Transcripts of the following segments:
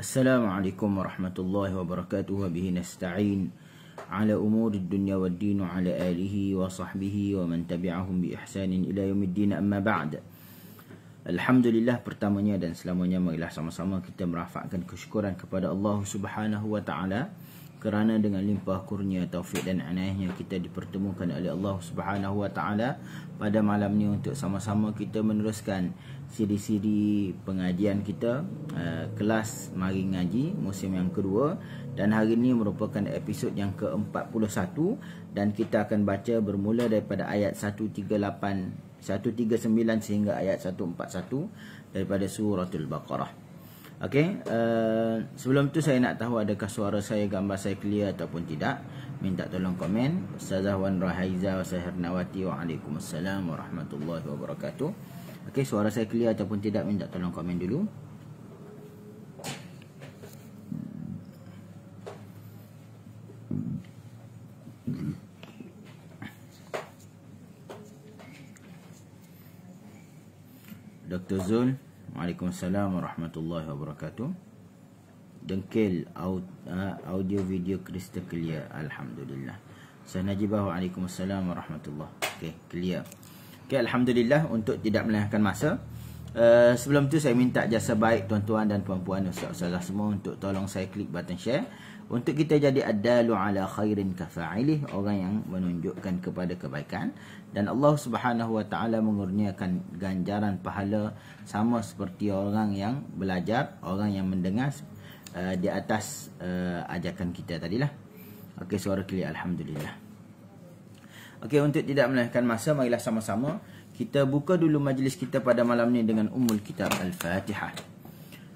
Assalamualaikum warahmatullahi wabarakatuh. Wa bihi nasta'in ala umuri dunya wad din wa ala alihi wa sahbihi wa man tabi'ahum bi ihsanin ila yaumiddin, amma ba'd. Alhamdulillah, pertamanya dan selamanya marilah sama-sama kita merafakkan kesyukuran kepada Allah Subhanahu wa taala kerana dengan limpah kurnia, taufik dan inayahnya kita dipertemukan oleh Allah Subhanahu wa taala pada malam ni untuk sama-sama kita meneruskan siri-siri pengajian kita, kelas Mari Ngaji musim yang kedua, dan hari ini merupakan episod yang ke-41 dan kita akan baca bermula daripada ayat 139 sehingga ayat 141 daripada suratul Baqarah. Okey, sebelum tu saya nak tahu adakah suara saya, gambar saya clear ataupun tidak. Minta tolong komen. Ustazah Wan Rahaiza wa Sahirnawati, waalaikumsalam warahmatullahi wabarakatuh. Okey, suara saya clear ataupun tidak, minta tolong komen dulu. Dr. Zul, waalaikumsalam warahmatullahi wabarakatuh. Dengkil audio video crystal clear, alhamdulillah. Saya Najibah, waalaikumsalam warahmatullahi. Okey, clear. Okey, alhamdulillah. Untuk tidak melengahkan masa, sebelum tu saya minta jasa baik tuan-tuan dan puan-puan, ustaz-ustazah semua untuk tolong saya klik button share untuk kita jadi addalu ala khairin kafa'ilih, orang yang menunjukkan kepada kebaikan, dan Allah Subhanahu wa taala mengurniakan ganjaran pahala sama seperti orang yang belajar, orang yang mendengar di atas ajakan kita tadilah. Okey, suara clear, alhamdulillah. Okey, untuk tidak melengahkan masa, marilah sama-sama kita buka dulu majlis kita pada malam ni dengan Ummul Kitab Al-Fatihah.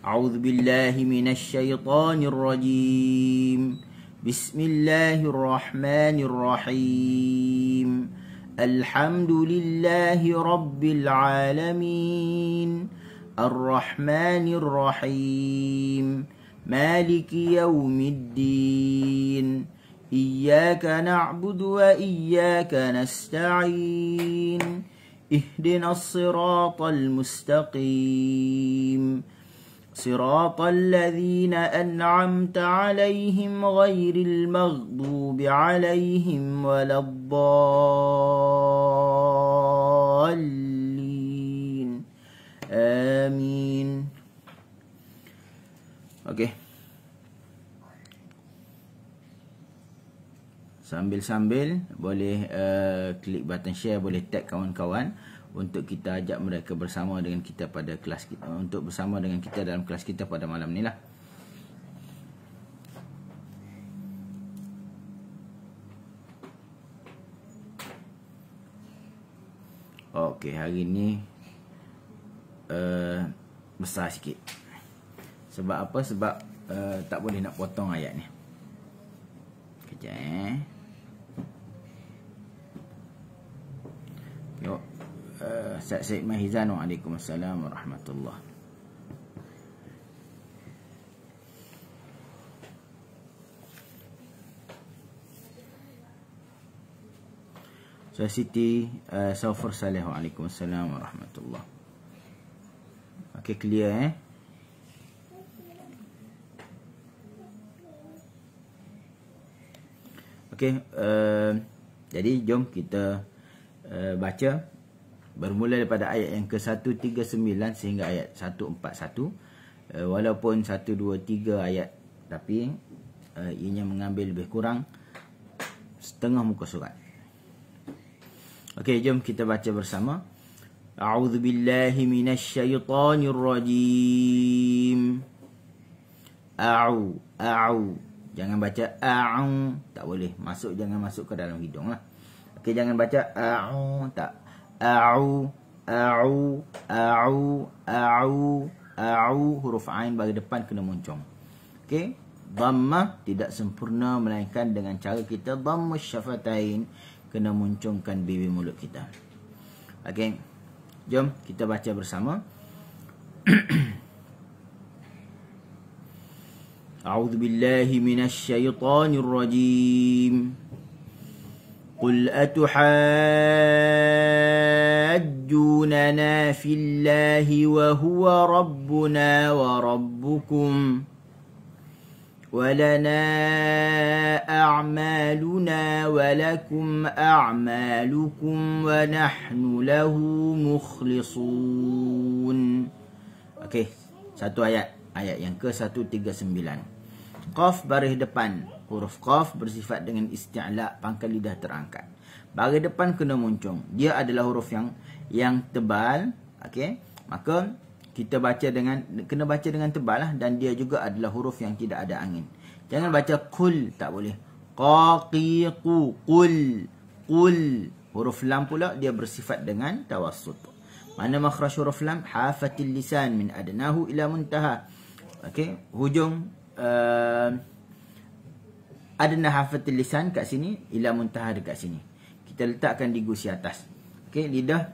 A'udzu billahi minasy syaithanir rajim. Bismillahirrahmanirrahim. Alhamdulillahi rabbil alamin. Ar-Rahmanir Rahim. Maliki yaumiddin. Iyyaka na'budu wa iyyaka nasta'in. Ihdinas siratal mustaqim. صراط الذين أنعمت عليهم غير المغضوب عليهم ولا الضالين آمين. Okey. Sambil-sambil boleh klik button share, boleh tag kawan-kawan untuk kita ajak mereka bersama dengan kita pada kelas kita, untuk bersama dengan kita dalam kelas kita pada malam ni lah. Okey, hari ni besar sikit. Sebab apa? Sebab tak boleh nak potong ayat ni. Kejap Yuk. Syed Mahizan, waalaikumsalam warahmatullahi. Saya Siti Saufur Saleh, waalaikumsalam warahmatullahi. Okey, clear Okey, jadi jom kita baca bermula daripada ayat yang ke-139 sehingga ayat 141. Walaupun 1, 2, 3 ayat, tapi ianya mengambil lebih kurang setengah muka surat. Okey, jom kita baca bersama. A'udzu billahi minasy syaithanir rajim. A'u. Jangan baca a'u, tak boleh. Jangan masuk ke dalam hidung lah. Okey, jangan baca a'u, tak. A'u, huruf ain bagi depan kena muncung. Okey, dhammah tidak sempurna melainkan dengan cara kita dhammus syafatain, kena muncungkan bibir mulut kita. Okey, jom kita baca bersama. A'udzu billahi minasy syaithanir rajim. قل أتحاجوننا في الله وهو ربنا وربكم ولنا أعمالنا ولكم أعمالكم ونحن له مخلصون. Okey, satu ayat yang ke-139. Qaf baris depan. Huruf qaf bersifat dengan isti'la, pangkal lidah terangkat. Baris depan kena muncung. Dia adalah huruf yang tebal. Okey, maka kita kena baca dengan tebal lah, dan dia juga adalah huruf yang tidak ada angin. Jangan baca qul, tak boleh. Qaqiqu, qul. Huruf lam pula dia bersifat dengan tawassut. Mana makhraj huruf lam? Hafatil lisan min adnahu ila muntaha. Okey, hujung adna hafatil lisan kat sini, ila muntaha dekat sini. Kita letakkan di gusi atas. Okey, lidah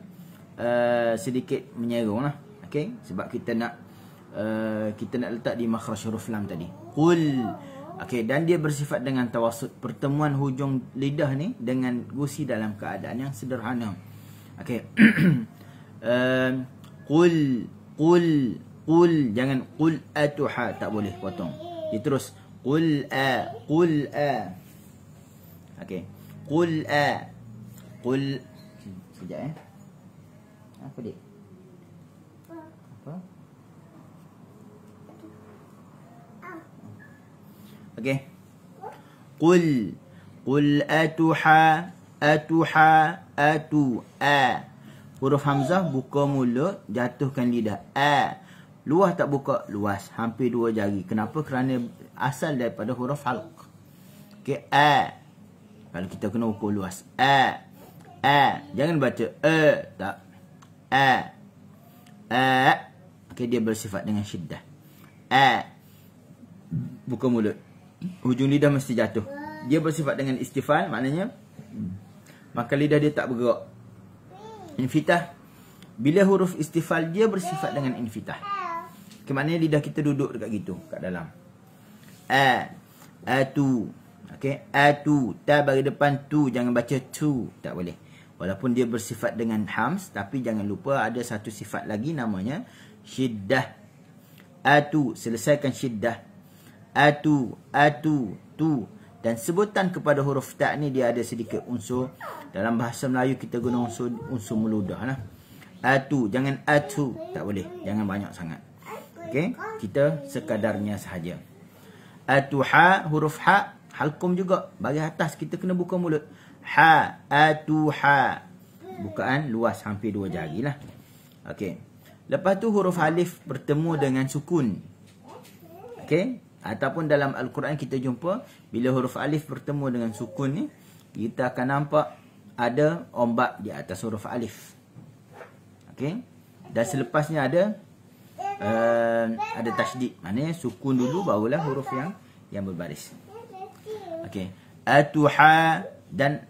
sedikit menyerong lah. Okay, sebab kita nak letak di makhraj huruf lam tadi. Qul. Okey, dan dia bersifat dengan tawassut, pertemuan hujung lidah ni dengan gusi dalam keadaan yang sederhana. Okey. Qul. Jangan qul atuha, tak boleh potong. Dia terus qul a. Okey. Qul a. Qul. Sekejap apa dia? Okey. Qul atuha. Huruf hamzah buka mulut, jatuhkan lidah. Luas tak buka? Luas, hampir 2 jari. Kenapa? Kerana asal daripada huruf halq. Okey, kalau kita kena ukur luas. Jangan baca tak. Okey, dia bersifat dengan syiddah. Buka mulut, hujung lidah mesti jatuh. Dia bersifat dengan istifal, maknanya maka lidah dia tak bergerak. Infitah, bila huruf istifal dia bersifat dengan infitah. Okay, maknanya lidah kita duduk dekat gitu, kat dalam. Atu. Okay, atu. Ta bagi depan tu, jangan baca tu, tak boleh. Walaupun dia bersifat dengan hams, tapi jangan lupa ada satu sifat lagi namanya syiddah. Atu, selesaikan syiddah. Atu, tu. Dan sebutan kepada huruf ta ni dia ada sedikit unsur. Dalam bahasa Melayu kita guna unsur meludah lah. Atu, jangan atu, tak boleh. Jangan banyak sangat. Okey, kita sekadarnya sahaja. Atuha, huruf ha, halqum juga. Bagi atas kita kena buka mulut. Ha, atuha. Bukaan luas, hampir 2 jari lah. Okey. Lepas tu huruf alif bertemu dengan sukun. Okey. Ataupun dalam Al-Quran kita jumpa bila huruf alif bertemu dengan sukun ni, kita akan nampak ada ombak di atas huruf alif. Okey. Dan selepasnya ada tasydid. Maknanya sukun dulu barulah huruf yang berbaris. Okey. Atuha, dan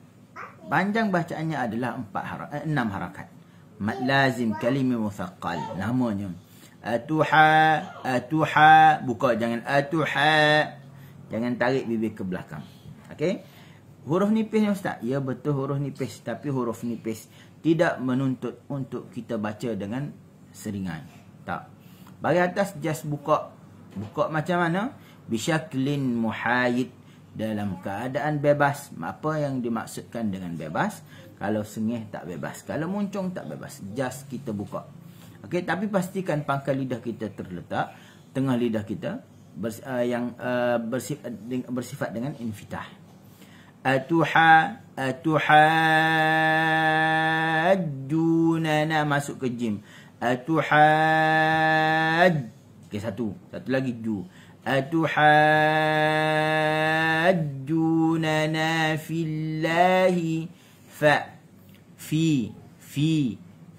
panjang bacaannya adalah 6 harakat. Mad lazim kalimi muthaqqal namanya. Atuha, buka, jangan atuha. Jangan tarik bibir ke belakang. Okey. Huruf nipis ni ustaz? Ya betul, huruf nipis, tapi huruf nipis tidak menuntut untuk kita baca dengan seringai. Tak. Bagi atas just buka. Buka macam mana? Bisyaklin muhayyid, dalam keadaan bebas. Apa yang dimaksudkan dengan bebas? Kalau sengih tak bebas, kalau muncung tak bebas. Just kita buka. Okey, tapi pastikan pangkal lidah kita terletak tengah lidah kita yang bersifat dengan infitah. Atuhajjunana, masuk ke jim. Okey, satu lagi ju. Atuhajjunana fillahi.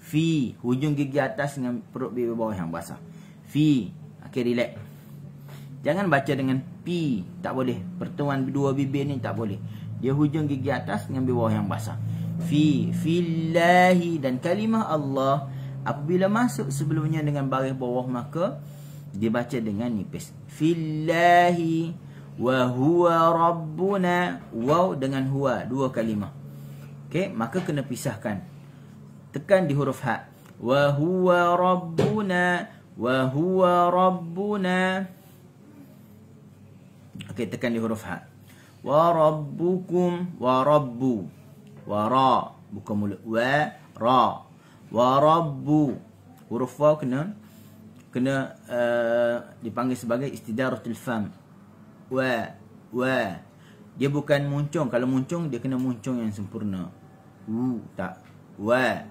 Fi, hujung gigi atas dengan perut bibir bawah yang basah. Fi. Okey, relax. Jangan baca dengan pi, tak boleh. Pertemuan dua bibir ni tak boleh. Dia hujung gigi atas dengan bibir bawah yang basah. Fillahi, dan kalimah Allah apabila masuk sebelumnya dengan baris bawah maka dibaca dengan nipis. Fillahi wa huwa rabbuna. Waw dengan huwa, 2 kalimah. Okey, maka kena pisahkan. Tekan di huruf ha. Wa huwa rabbuna. Okey, tekan di huruf ha. Wa rabbukum, wa rabbu. Wa ra, bukan mulut. Wa ra. Wa rabbu. Huruf waw kena dipanggil sebagai istidaratul fam. Wa. Dia bukan muncung. Kalau muncung dia kena muncung yang sempurna. Tak. Wa.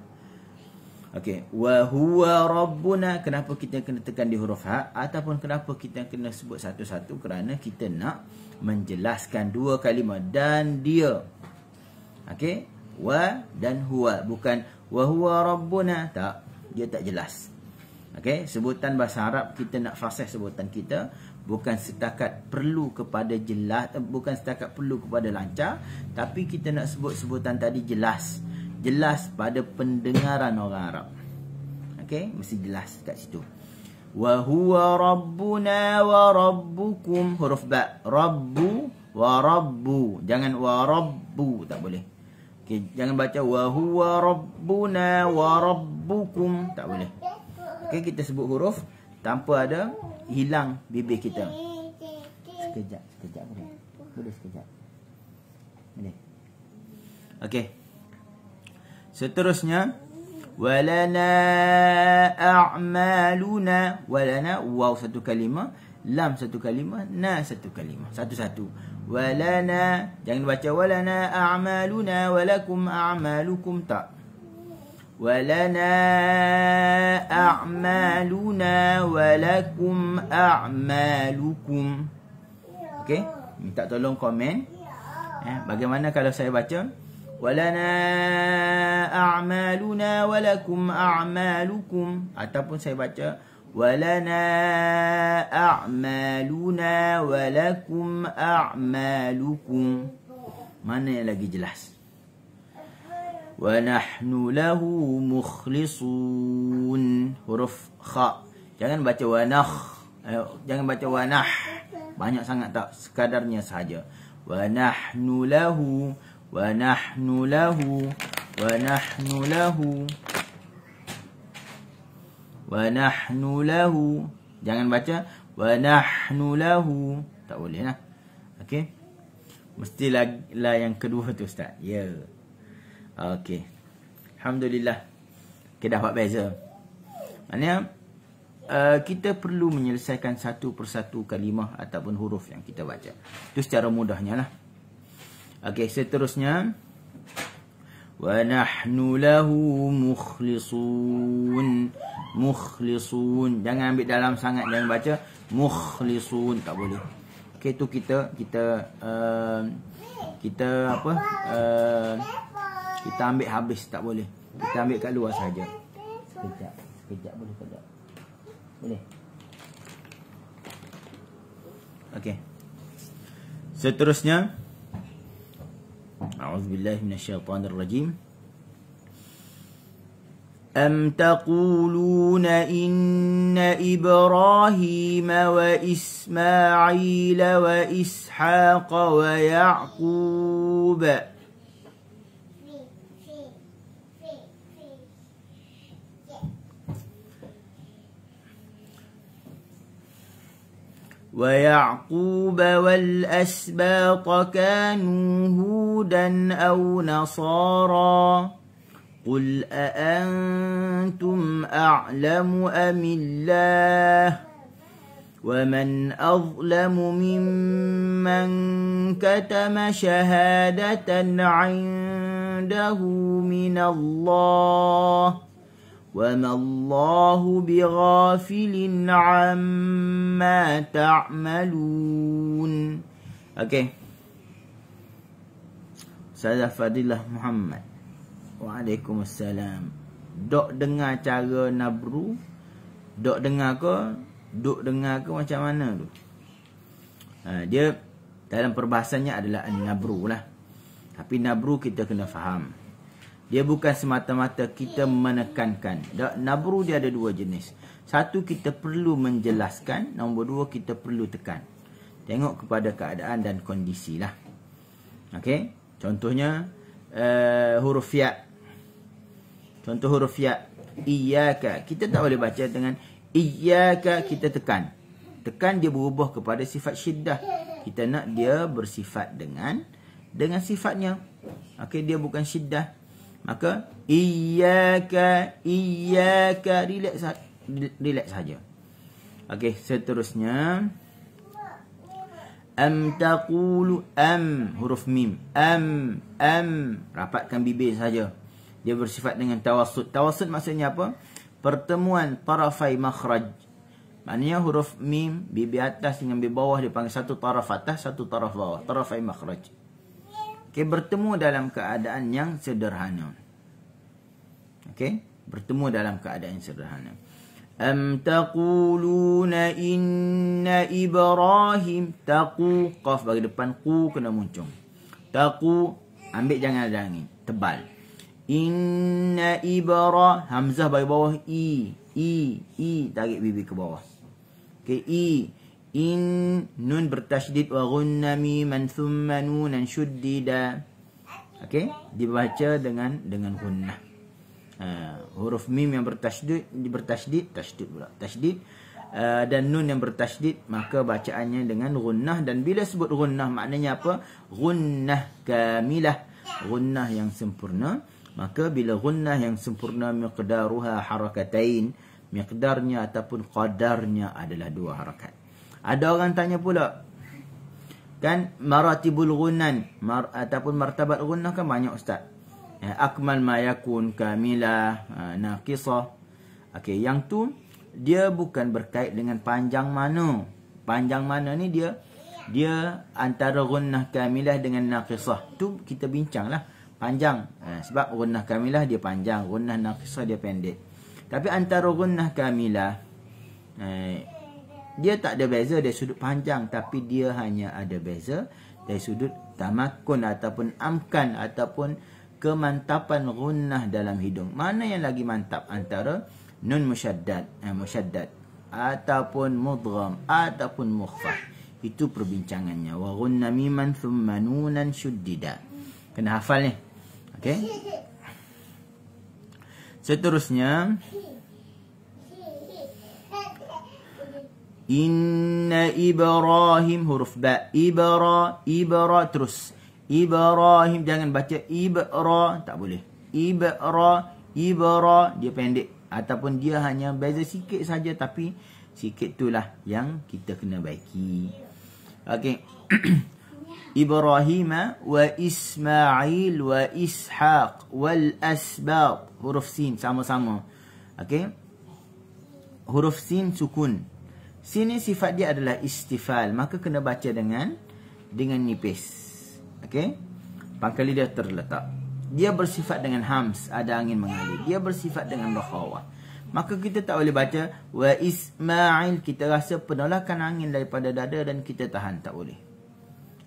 Okey, wa huwa rabbuna. Kenapa kita kena tekan di huruf ha ataupun kenapa kita kena sebut satu-satu? Kerana kita nak menjelaskan dua kalimah dan dia. Okey, wa dan huwa, bukan wa huwa rabbuna. Tak, dia tak jelas. Okey, sebutan bahasa Arab kita nak fasih sebutan kita, bukan setakat perlu kepada jelas, bukan setakat perlu kepada lancar, tapi kita nak sebut sebutan tadi jelas pada pendengaran orang Arab. Okey, mesti jelas kat situ. Wa huwa rabbuna wa rabbukum. Huruf ba. Rabbu wa rabbu. Jangan wa rabbu, tak boleh. Okey, jangan baca wa huwa rabbuna wa rabbukum, tak boleh. Okey, kita sebut huruf tanpa ada hilang bibir kita. Sekejap boleh. Boleh sekejap. Boleh. Okey. Seterusnya, walana a'maluna. Walana, waw satu kalimah, lam satu kalimah, na satu kalimah. Satu-satu. Walana, jangan baca walana a'maluna walakum a'malukum, tak. Walana a'maluna walakum a'malukum. Okey, minta tolong komen. Bagaimana kalau saya baca walana a'maluna walakum a'malukum, ataupun saya baca walana a'maluna walakum a'malukum. Mana yang lagi jelas? Wa nahnu lahu mukhlisun. Huruf kha. Jangan baca wa nakh. Jangan baca wa nah. Banyak sangat tak, sekadarnya sahaja. Wa nahnu lahu, wa nahnu lahu, wa nahnu lahu, wa nahnu lahu. Jangan baca wa nahnu lahu, tak boleh lah. Okey, mestilah yang kedua tu ustaz. Ya. Okey, alhamdulillah kita dapat beza. Maknanya kita perlu menyelesaikan satu persatu kalimah ataupun huruf yang kita baca. Itu secara mudahnya lah. Okey, seterusnya wa nahnu lahu mukhlisun. Mukhlisun, jangan ambil dalam sangat, jangan baca mukhlisun, tak boleh. Okey, tu kita apa? Kita ambil habis, tak boleh. Kita ambil kat luar saja. Sekejap boleh sekejap. Boleh. Okey. Seterusnya, a'udzubillahi minasyaitonirrajim. Am taquluna inna Ibrahim wa Ismail wa Ishaq wa Ya'qub ويعقوب والأسباط كانوا هودا أو نصارى قل أأنتم أعلم أم الله ومن أظلم ممن كتم شهادة عنده من الله وما الله بغافل عما تعملون. Okey. Ustazah Fadilah Muhammad. Waalaikumsalam. Dok dengar cara nabru? Dok dengar ke? Dok dengar ke macam mana tu? Dia dalam perbahasannya adalah nabru lah. Tapi nabru kita kena faham. Dia bukan semata-mata kita menekankan. Nabru dia ada dua jenis. Satu, kita perlu menjelaskan. Nombor dua, kita perlu tekan. Tengok kepada keadaan dan kondisi lah. Okey. Contohnya huruf ya. Contoh huruf ya. Iyyaka. Kita tak boleh baca dengan iyyaka, kita tekan. Tekan dia berubah kepada sifat syiddah. Kita nak dia bersifat dengan sifatnya. Okey, dia bukan syiddah. Maka iyyaka relax saja. Okey, seterusnya am taqulu huruf mim. Rapatkan bibir saja. Dia bersifat dengan tawassut. Tawassut maksudnya apa? Pertemuan tarafai makhraj. Maknanya huruf mim, bibir atas dengan bibir bawah dipanggil satu taraf atas, satu taraf bawah. Tarafai makhraj. Okey, bertemu dalam keadaan yang sederhana. Okey, bertemu dalam keadaan yang sederhana. Am taquluna inna Ibrahim taqu, qaf bagi depan, qu kena muncung. Taqu, ambil jangan ada angin, tebal. Inna hamzah bagi bawah, tarik bibir ke bawah. Okey, nun bertasydid wa ghunna miman thumma nunan shuddida. Okey, dibaca dengan gunnah. Huruf mim yang bertasydid dan nun yang bertasydid, maka bacaannya dengan gunnah. Dan bila sebut gunnah maknanya apa? Gunnah kamilah, gunnah yang sempurna. Maka bila gunnah yang sempurna, miqdaruha harakatain, miqdarnya ataupun qadarnya adalah 2 harakat. Ada orang tanya pula, kan maratibul gunnan ataupun martabat gunnah kan banyak ustaz. Akmal ma yakun, kamilah, naqisah. Okey, yang tu dia bukan berkait dengan panjang mana. Panjang mana ni dia antara gunnah kamilah dengan naqisah. Tu kita bincanglah. Panjang. Sebab gunnah kamilah dia panjang, gunnah naqisah dia pendek. Tapi antara gunnah kamilah, dia tak ada beza dari sudut panjang, tapi dia hanya ada beza dari sudut tamakun ataupun amkan ataupun kemantapan gunnah dalam hidung. Mana yang lagi mantap antara nun musyaddad ataupun mudgham ataupun mukhfah. Itu perbincangannya. Wa ghunna miman thumma nunan shuddida. Kena hafal ni. Okey. Seterusnya, inna Ibrahim, huruf ba, ibra terus. Ibrahim, jangan baca ibra, tak boleh. Ibra dia pendek ataupun dia hanya beza sikit saja, tapi sikit itulah yang kita kena baiki. Okey. Ibrahim wa Ismail wa Ishaq wal asbab, huruf sin sama-sama. Okey. Huruf sin sukun. Sin ni sifat dia adalah istifal, maka kena baca dengan nipis. Okey. Pangkal lidah terletak. Dia bersifat dengan hams, ada angin mengalir. Dia bersifat dengan rakhawah. Maka kita tak boleh baca wa Ismail, kita rasa penolakan angin daripada dada dan kita tahan, tak boleh.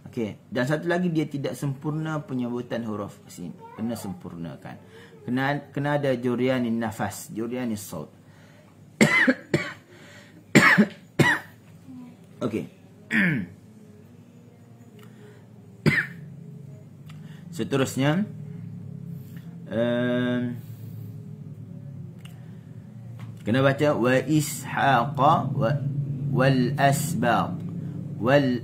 Okey, dan satu lagi, dia tidak sempurna penyebutan huruf sin. Kena sempurnakan. Kena ada juryanin nafas, juryanis saut. Okey. Seterusnya, kena baca wa ishaqa wal asbab wal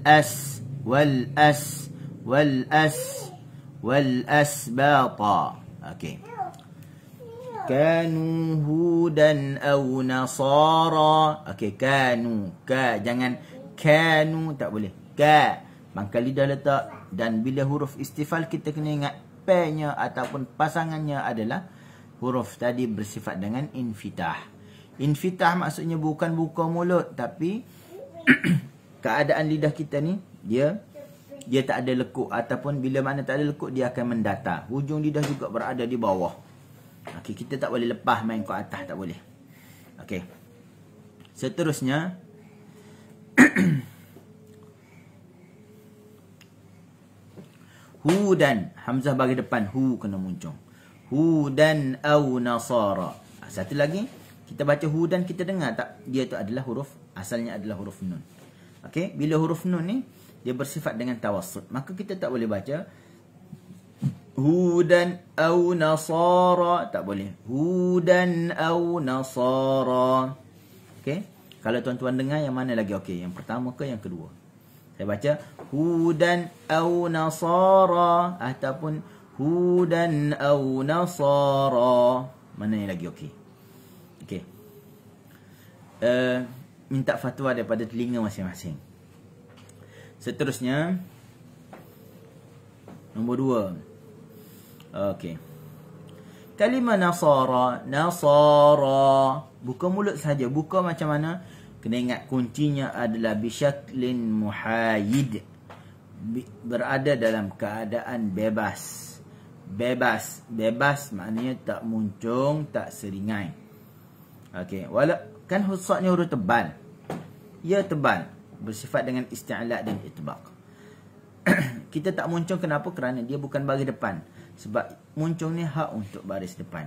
asbata. Okey. Kanu hudan aw nasara. Okey, kanu, jangan kanu, tak boleh. Pangkal lidah letak, dan bila huruf istifal kita kena ingat p-nya ataupun pasangannya adalah huruf tadi bersifat dengan infitah. Infitah maksudnya bukan buka mulut, tapi keadaan lidah kita ni dia tak ada lekuk, ataupun bila mana tak ada lekuk dia akan mendatar. Hujung lidah juga berada di bawah. Okey, kita tak boleh lepas main ke atas, tak boleh. Okey. Seterusnya hudan, hamzah bagi depan, hu kena muncung. Hudan au nasara. Satu lagi, kita baca hudan, kita dengar tak dia tu adalah huruf, asalnya adalah huruf nun. Okey, bila huruf nun ni dia bersifat dengan tawassut, maka kita tak boleh baca hudan au nasara, tak boleh. Hudan au nasara. Okey, kalau tuan-tuan dengar yang mana lagi okey, yang pertama ke yang kedua? Saya baca hudan au nasara ataupun hudan au nasara. Mana yang lagi okey? Okey. Minta fatwa daripada telinga masing-masing. Seterusnya nombor 2. Okey. Kalimah nasara, nasara. Buka mulut saja. Buka macam mana? Kena ingat kuncinya adalah bisyaklin muhayyid. Berada dalam keadaan bebas. Bebas. Bebas maknanya tak muncung, tak seringai. Okey. Kan sad ni huruf tebal. Ia tebal. Bersifat dengan isti'la dan itbaq. Kita tak muncung kenapa? Kerana dia bukan baris depan. Sebab muncung ni hak untuk baris depan.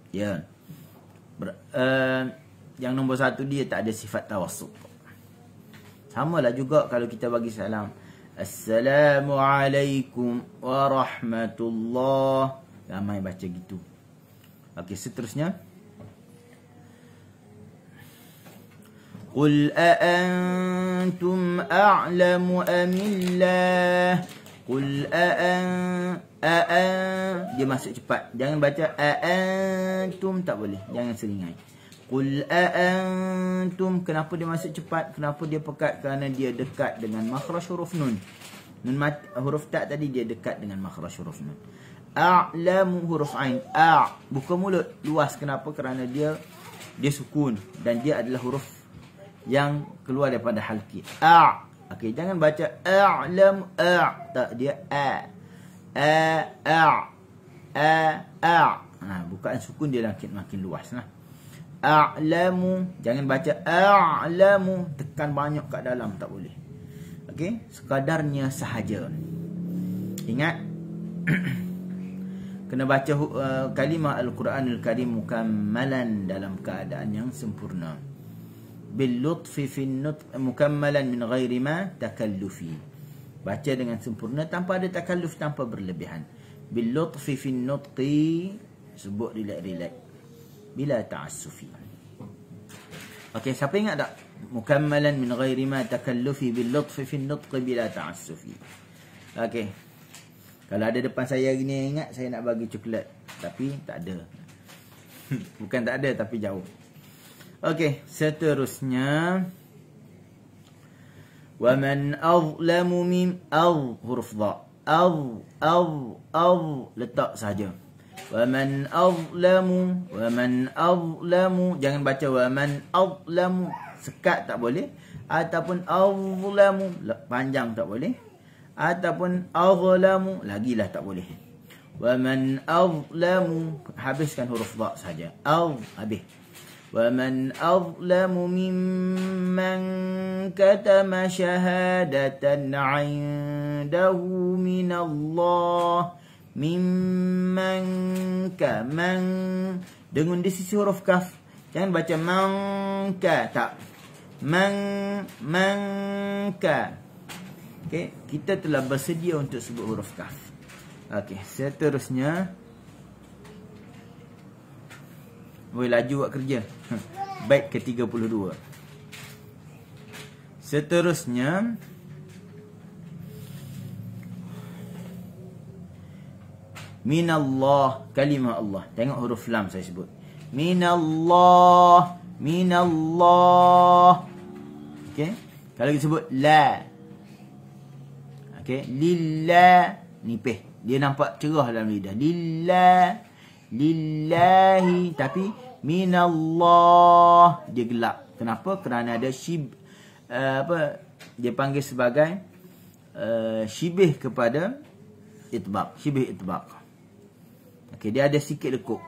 Ya. Yang nombor 1 dia tak ada sifat tawassut. Samalah juga kalau kita bagi salam. Assalamualaikum warahmatullahi. Ramai baca gitu. Okey, seterusnya. Qul a'antum a'lamu amillah. Qul dia masuk cepat. Jangan baca a'antum, tak boleh. Jangan seringai. Qul a'antum. Kenapa dia masuk cepat? Kenapa dia pekat? Kerana dia dekat dengan makhraj huruf nun. Huruf ta tadi dia dekat dengan makhraj huruf nun. A'lamu huruf ain. Buka mulut luas. Kenapa? Kerana dia sukun dan dia adalah huruf yang keluar daripada halqi. Okey, jangan baca a'lam tak, dia bukaan sukun dia makin luas lah. A'lamu, jangan baca a'lamu, tekan banyak kat dalam, tak boleh. Okey, sekadarnya sahaja. Ingat kena baca kalimah Al-Quranul Karim mukammalan, dalam keadaan yang sempurna. Bil lutfi fi nutq mukammalan min ghairi ma takallufi. Baca dengan sempurna tanpa ada takalluf, tanpa berlebihan. Bil lutfi fi nutqi, sebut relax-relax, bila ta'assufi. Okey, siapa ingat tak? Mukammalan min ghairi ma takallufi bil lutfi fi nutqi bila ta'assufi. Okey. Kalau ada depan saya hari ni, ingat saya nak bagi coklat, tapi tak ada. Bukan tak ada, tapi jauh. Okey, seterusnya. Wa man azlamu mim huruf dha. Letak saja. Wa man azlamu, jangan baca wa man azlamu, sekat tak boleh, ataupun azlamu panjang tak boleh, ataupun azlamu lagilah tak boleh. Wa man azlamu, habiskan huruf dha saja. Habis. Wa man azlamu mimman katama syahadatan 'indahu minallah. Mimman man, dengan di sisi huruf kaf. Jangan baca mangka, tak. Mangka. Okey, kita telah bersedia untuk sebut huruf kaf. Okey, seterusnya. Boleh laju buat kerja. Bait ke-32. Seterusnya. Minallah, kalimah Allah. Tengok huruf lam saya sebut. Minallah. Okey. Kalau kita sebut la. Okey, lillah, nipih. Dia nampak cerah dalam lidah. Lillah, lillahi, tapi minallah dia gelap. Kenapa? Kerana ada dia panggil sebagai syibih kepada itbaq, syibih itbaq. Okey, dia ada sikit lekuk.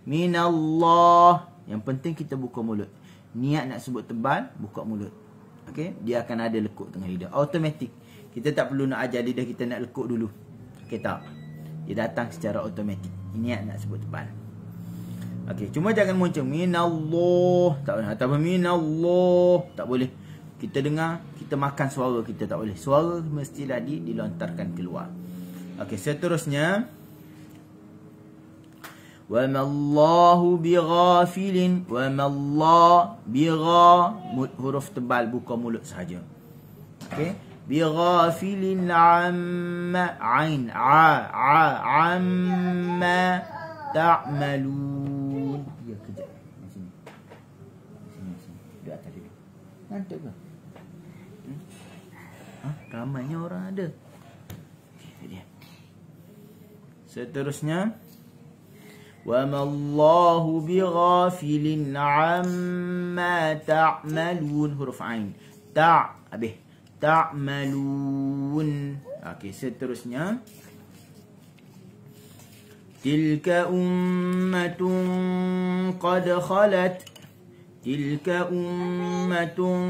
Minallah, yang penting kita buka mulut. Niat nak sebut tebal, buka mulut. Okey, dia akan ada lekuk tengah lidah. Automatik. Kita tak perlu nak ajar lidah kita nak lekuk dulu. Okey, tak. Dia datang secara automatik. Niat nak sebut tebal. Okey, cuma jangan muncul minallah, tak boleh. Ataupun minallah, tak boleh. Kita dengar, kita makan suara kita, tak boleh. Suara mestilah dilontarkan keluar. Okey, seterusnya. Wa mallahu bighafilin. Wa mallah bigha, huruf tebal buka mulut sahaja. Okey. Bighafilin amma, ain amma ta'malun. Ya, kejap. Sini. Sini. Duduk atas dulu. Ngantuk ke? Ramainya orang ada. Okay, seterusnya, wa mallahu bighafilin amma ta'malun, huruf ain. Habis. Ta'malun. Okey, seterusnya, tilka ummatun qad khalat. Tilka ummatun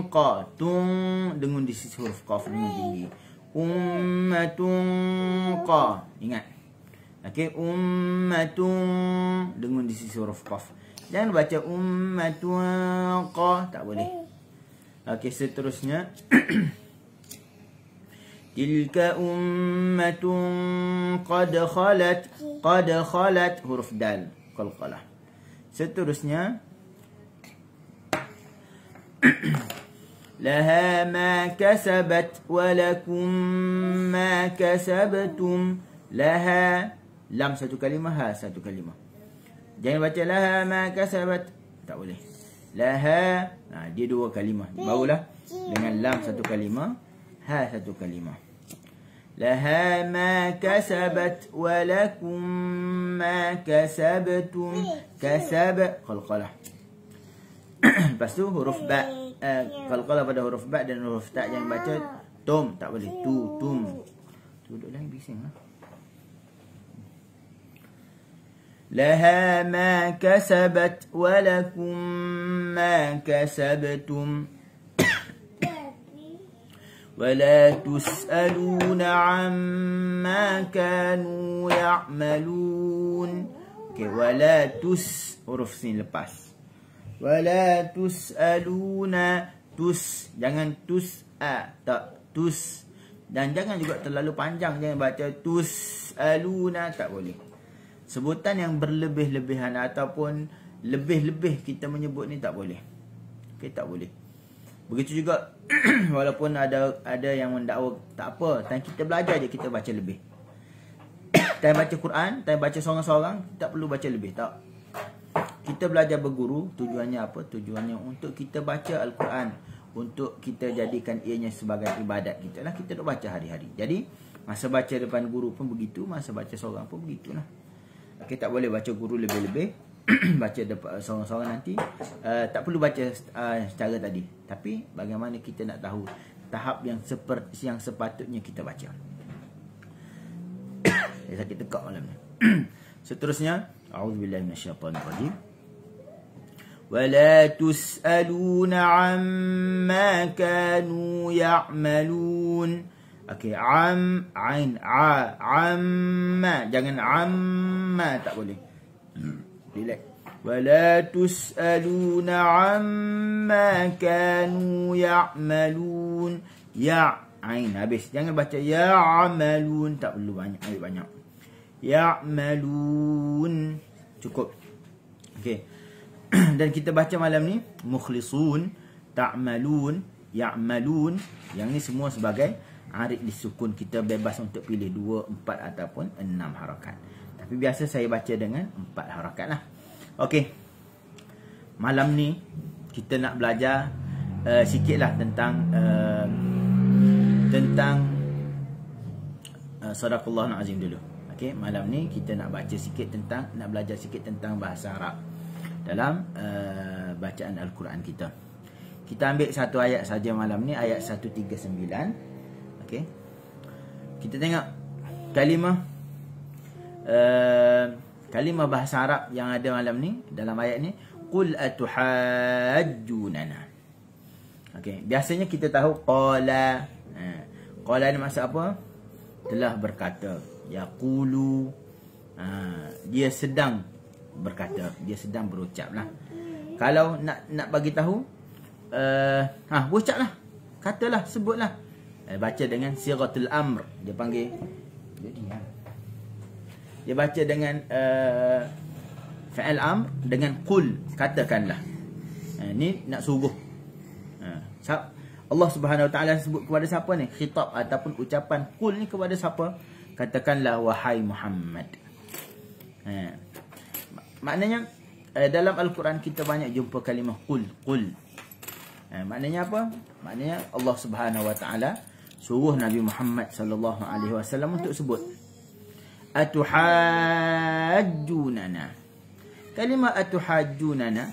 qatun, dengung di sisi huruf qaf dengan tinggi. Ummatun qa, ingat. Okey, ummatun dengung di sisi huruf qaf. Jangan baca ummatun qa, tak boleh. Okey, seterusnya, tilka ummatun qad khalat. Qad khalat, huruf dal, qalqalah. Seterusnya, laha ma kasabat wa lakum ma kasabtum. Laha, lam satu kalimah, ha satu kalimah. Jangan baca laha ma kasabat, tak boleh. Laha, dia dua kalimah. Barulah dengan lam satu kalimah, ha satu kalimah. Laha ma kasabat wa lakum ma kasabtum. Kasab, qalqalah. Lepas tu huruf ba, qalqalah pada huruf ba dan huruf ta. Jangan baca tum, tak boleh. Tum. Duduk lagi bising lah. Laha ma kasabat wa lakum ma kasabtum. Wa la tus'aluna amma kanu ya'malun. Okay, wa la tus, huruf sin lepas. Wala tus'aluna, tus, jangan tus'a, tak, tus. Dan jangan juga terlalu panjang, jangan baca tus'aluna, tak boleh. Sebutan yang berlebih-lebihan ataupun lebih-lebih kita menyebut ni tak boleh. Okey, tak boleh. Begitu juga walaupun ada yang mendakwa, tak apa, time kita belajar je kita baca lebih. Time baca Quran, time baca seorang-seorang, tak perlu baca lebih, tak. Kita belajar berguru, tujuannya apa? Tujuannya untuk kita baca Al-Quran, untuk kita jadikan ianya sebagai ibadat kita lah. Kita duk baca hari-hari. Jadi, masa baca depan guru pun begitu, masa baca seorang pun begitulah. Okay, tak boleh baca guru lebih-lebih. Baca depan seorang-seorang nanti. Tak perlu baca secara tadi. Tapi, bagaimana kita nak tahu tahap yang sepatutnya kita baca. Sakit tekak malam ni. Seterusnya, a'udzubillahi minasyaitanirrajim. ولا تسألون عما كانوا يعملون. Okey, ain, amma, jangan amma, tak boleh. Relax. ولا تسألون عما كانوا يعملون. Ya, ain habis. Jangan baca ya'malun, tak perlu banyak. Ya'malun, cukup. Okey. Dan kita baca malam ni mukhlisun, ta'malun, ya'malun. Yang ni semua sebagai arid disukun. Kita bebas untuk pilih 2, 4 ataupun 6 harakat. Tapi biasa saya baca dengan 4 harakat lah. Okey. Malam ni kita nak belajar sikit lah tentang Sadaqallahul Azim dulu. Okey, malam ni kita nak belajar sikit tentang bahasa Arab dalam bacaan Al-Quran kita. Kita ambil satu ayat saja malam ni, ayat 139. Okey. Kita tengok kalimah bahasa Arab yang ada malam ni dalam ayat ni. Qul atuhajjunana. Okey, biasanya kita tahu qala. Qala ni maksud apa? Telah berkata. Yaqulu. Dia sedang berkata, dia sedang berucap lah. Kalau nak bagi tahu, berucap lah, katalah, sebutlah. Baca dengan siratul amr. Dia panggil, Dia baca dengan fi'il amr dengan qul, katakanlah. Ni nak suruh. Allah Subhanahu Wa Taala sebut kepada siapa ni? Khitab ataupun ucapan qul ni kepada siapa? Katakanlah wahai Muhammad. Maknanya dalam Al-Quran kita banyak jumpa kalimah qul. Maknanya apa? Maknanya Allah Subhanahu Wa Taala suruh Nabi Muhammad sallallahu alaihi wasallam untuk sebut atuhajjunana. Kalimah atuhajjunana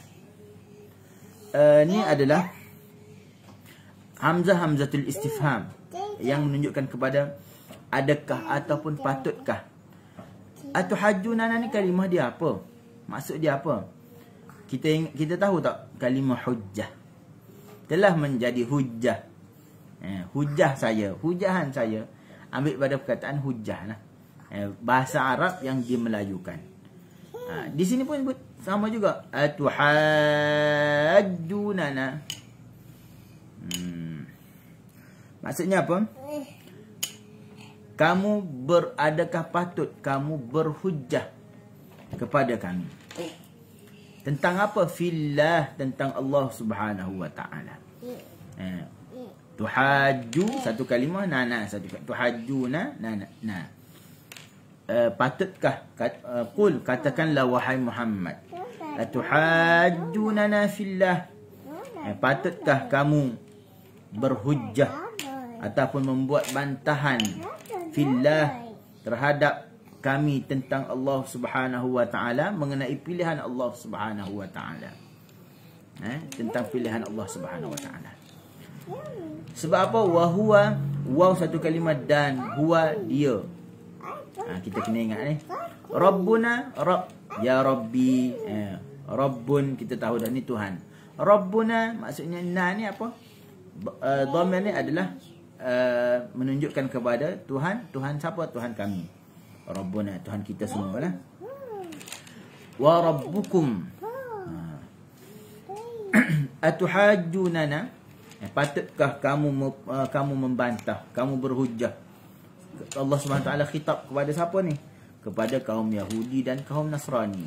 ni adalah hamzatul istifham yang menunjukkan kepada adakah ataupun patutkah. Atuhajjunana ni kalimah dia apa? Maksud dia apa? Kita tahu tak kalimah hujjah telah menjadi hujjah. Hujjah saya, hujahan saya ambil pada perkataan hujjah lah. Bahasa Arab yang dimelayukan. Di sini pun sama juga. Atuhajjunana. Maksudnya apa? Adakah patut kamu berhujjah kepada kami? Tentang apa? Fillah, tentang Allah Subhanahu Wa Taala. Tuhajju satu kalimah, nana satu kalimah. Tuhajjuna, nana. Patutkah qul, katakanlah wahai Muhammad, atuhajjunana fillah, patutkah kamu berhujjah ataupun membuat bantahan fillah terhadap kami tentang Allah Subhanahu Wa Taala, mengenai pilihan Allah Subhanahu Wa Taala. Tentang pilihan Allah Subhanahu Wa Taala. Sebab apa? Wahuwa, waw satu kalimah, dan huwa dia. Kita kena ingat ni. Rabbuna, Rabb, ya Rabbi. Rabbun, kita tahu dah ni Tuhan. Rabbuna, maksudnya na ni apa? Dhamir ni adalah menunjukkan kepada Tuhan. Tuhan siapa? Tuhan kami. Rabbuna, Tuhan kita semua lah. Wa rabbukum. Atuhajjunana, patutkah kamu membantah, kamu berhujjah? Allah Subhanahu Wa Taala khitab kepada siapa ni? Kepada kaum Yahudi dan kaum Nasrani.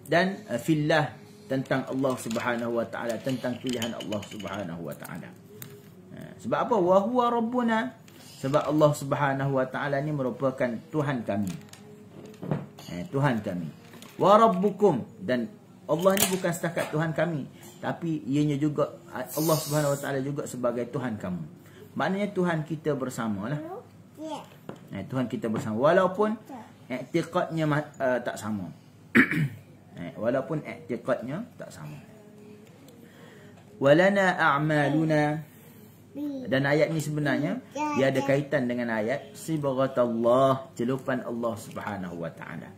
Dan fillah, tentang Allah Subhanahu Wa Taala, tentang pilihan Allah Subhanahu Wa Taala. Sebab apa? Wa huwa rabbuna. Sebab Allah Subhanahu Wa Taala ni merupakan Tuhan kami. Tuhan kami. Wa rabbukum, dan Allah ni bukan setakat Tuhan kami, tapi ianya juga, Allah Subhanahu Wa Taala juga sebagai Tuhan kamu. Maknanya Tuhan kita bersama lah. Tuhan kita bersama. Walaupun i'tiqadnya tak sama. Walaupun i'tiqadnya tak sama. Walana a'maluna. Dan ayat ni sebenarnya dia ada kaitan dengan ayat sibghatallah, celupan Allah Subhanahu Wa Taala.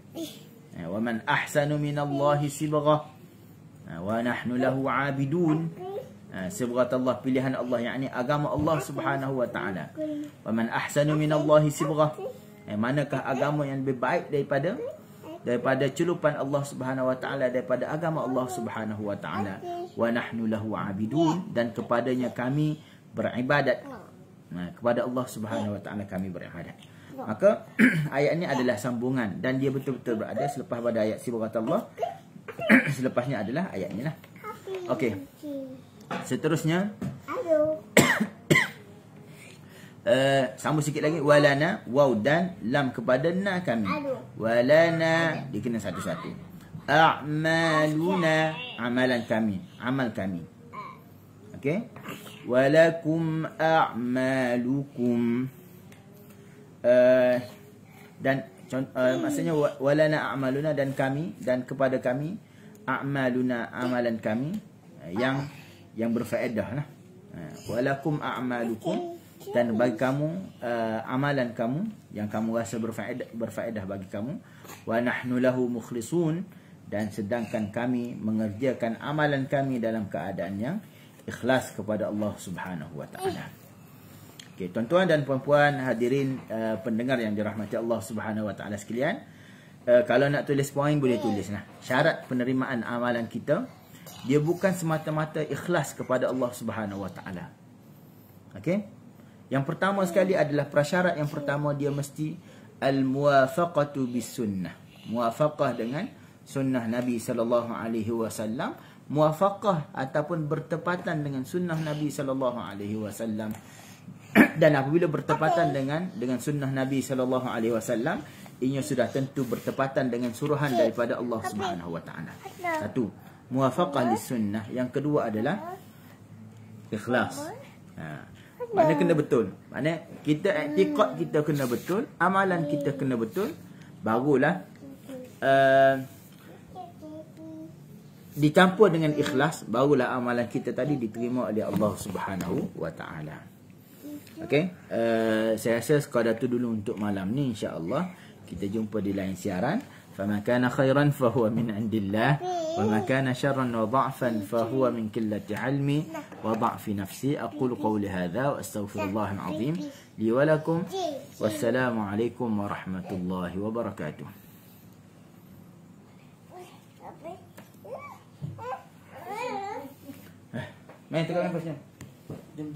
Wa man ahsanu minallahi sibghah wa nahnu lahu 'abidun. Sibghatallah, pilihan Allah, yakni agama Allah Subhanahu Wa Taala. Wa man ahsanu minallahi sibghah, manakah agama yang lebih baik daripada celupan Allah Subhanahu Wa Taala, daripada agama Allah Subhanahu Wa Taala. Wa nahnu lahu 'abidun, dan kepadanya kami beribadat. Kepada Allah Subhanahu Wa Taala kami beribadat. Maka ayat ini adalah sambungan, dan dia betul-betul berada selepas pada ayat sibghatallah. Selepasnya adalah ayat ni lah. Okey. Seterusnya sambung sikit lagi. Walana, waw dan lam kepada na kami. Walana, dia kena satu-satu. A'maluna, amalan kami, amal kami. Okey. Walakum a'malukum. Dan maksudnya walana a'maluna, dan kami, dan kepada kami, a'maluna, amalan kami yang berfaedah lah. Walakum a'malukum, dan bagi kamu amalan kamu yang kamu rasa berfaedah bagi kamu. Wa nahnu lahu mukhlisun, dan sedangkan kami mengerjakan amalan kami dalam keadaan yang ikhlas kepada Allah Subhanahu Wa Taala. Okey, tuan-tuan dan puan-puan, hadirin pendengar yang dirahmati Allah Subhanahu Wa Taala sekalian, kalau nak tulis poin boleh tulislah. Syarat penerimaan amalan kita, dia bukan semata-mata ikhlas kepada Allah Subhanahu Wa Taala. Okey? Yang pertama sekali adalah prasyarat yang pertama, dia mesti al-muwafaqatu bis-sunnah. Muwafaqah dengan sunnah Nabi sallallahu alaihi wasallam. Muwafaqah ataupun bertepatan dengan sunnah Nabi sallallahu alaihi wasallam. Dan apabila bertepatan dengan sunnah Nabi sallallahu alaihi wasallam, ianya sudah tentu bertepatan dengan suruhan daripada Allah Subhanahu wa taala. Satu, muwafaqah lis-sunnah. Yang kedua adalah ikhlas. Maknanya kena betul. Maknanya kita i'tiqad kita kena betul, amalan kita kena betul, barulah dicampur dengan ikhlas, barulah amalan kita tadi diterima oleh Allah Subhanahu wa taala. Okey, saya rasa sekadar tu dulu untuk malam ni, insya-Allah. Kita jumpa di lain siaran. فما كان خيرا فهو من عند الله وما كان شرا وضعفا فهو من قلة علمي وضعف نفسي. أقول قولي هذا وأستغفر الله العظيم لي ولكم والسلام عليكم ورحمة الله وبركاته. Main tengok main pasnya. Jom.